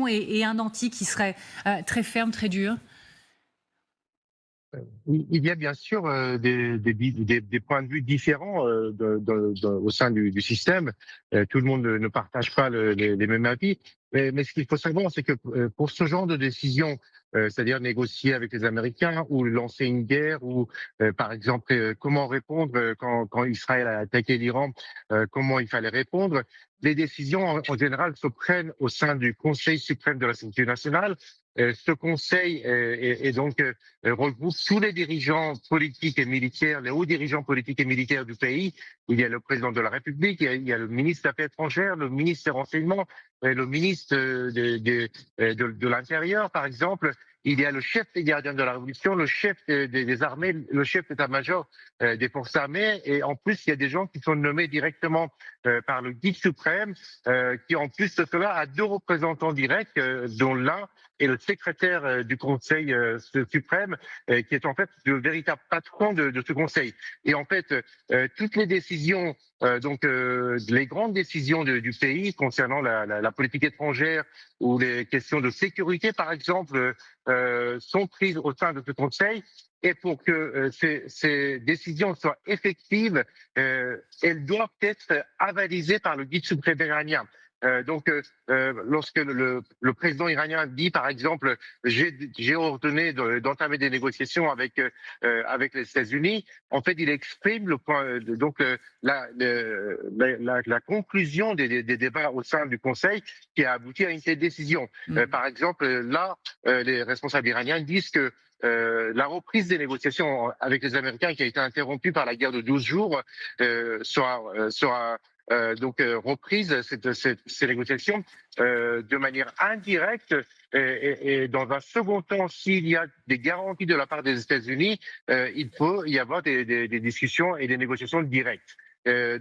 et un anti qui serait très ferme, très dur? Il y a bien sûr des points de vue différents au sein du système. Tout le monde ne partage pas les mêmes avis. Mais ce qu'il faut savoir, c'est que pour ce genre de décision, c'est-à-dire négocier avec les Américains ou lancer une guerre ou, par exemple, comment répondre quand Israël a attaqué l'Iran, comment il fallait répondre, les décisions en général se prennent au sein du Conseil suprême de la sécurité nationale. Ce conseil est donc regroupe tous les dirigeants politiques et militaires, les hauts dirigeants politiques et militaires du pays. Il y a le président de la République, il y a le ministre des Affaires étrangères, le ministre des Renseignements, le ministre de l'Intérieur, par exemple. Il y a le chef des gardiens de la Révolution, le chef des armées, le chef d'état-major des forces armées. Et en plus, il y a des gens qui sont nommés directement par le guide suprême, qui en plus de cela a deux représentants directs, dont l'un est le secrétaire du Conseil suprême, qui est en fait le véritable patron de ce Conseil. Et en fait, toutes les décisions, les grandes décisions du pays concernant la politique étrangère ou les questions de sécurité, par exemple, sont prises au sein de ce Conseil. Et pour que ces décisions soient effectives, elles doivent être avalisées par le guide suprême iranien. Lorsque le président iranien dit, par exemple, j'ai ordonné d'entamer des négociations avec les États-Unis, en fait, il exprime le point, la conclusion des débats au sein du Conseil qui a abouti à une telle décision. Mmh. Par exemple, là, les responsables iraniens disent que la reprise des négociations avec les Américains, qui a été interrompue par la guerre de 12 jours, sera reprise ces négociations de manière indirecte et dans un second temps, s'il y a des garanties de la part des États-Unis, il peut y avoir des discussions et des négociations directes. Il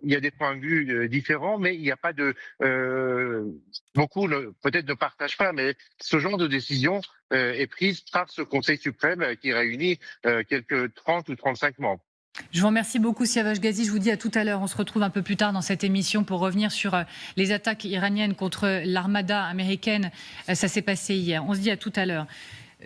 y a des points de vue différents, mais il n'y a pas de beaucoup peut-être ne partagent pas, mais ce genre de décision est prise par ce Conseil suprême qui réunit quelques 30 ou 35 membres. Je vous remercie beaucoup, Siavash Ghazi. Je vous dis à tout à l'heure. On se retrouve un peu plus tard dans cette émission pour revenir sur les attaques iraniennes contre l'armada américaine. Ça s'est passé hier. On se dit à tout à l'heure.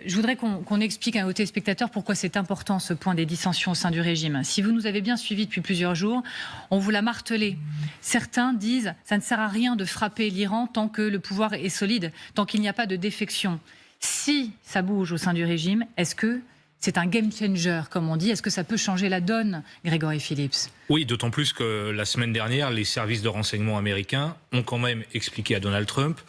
Je voudrais qu'on explique à nos téléspectateurs pourquoi c'est important ce point des dissensions au sein du régime. Si vous nous avez bien suivis depuis plusieurs jours, on vous l'a martelé. Certains disent ça ne sert à rien de frapper l'Iran tant que le pouvoir est solide, tant qu'il n'y a pas de défection. Si ça bouge au sein du régime, est-ce que c'est un game changer, comme on dit? Est-ce que ça peut changer la donne, Grégory Phillips? Oui, d'autant plus que la semaine dernière, les services de renseignement américains ont quand même expliqué à Donald Trump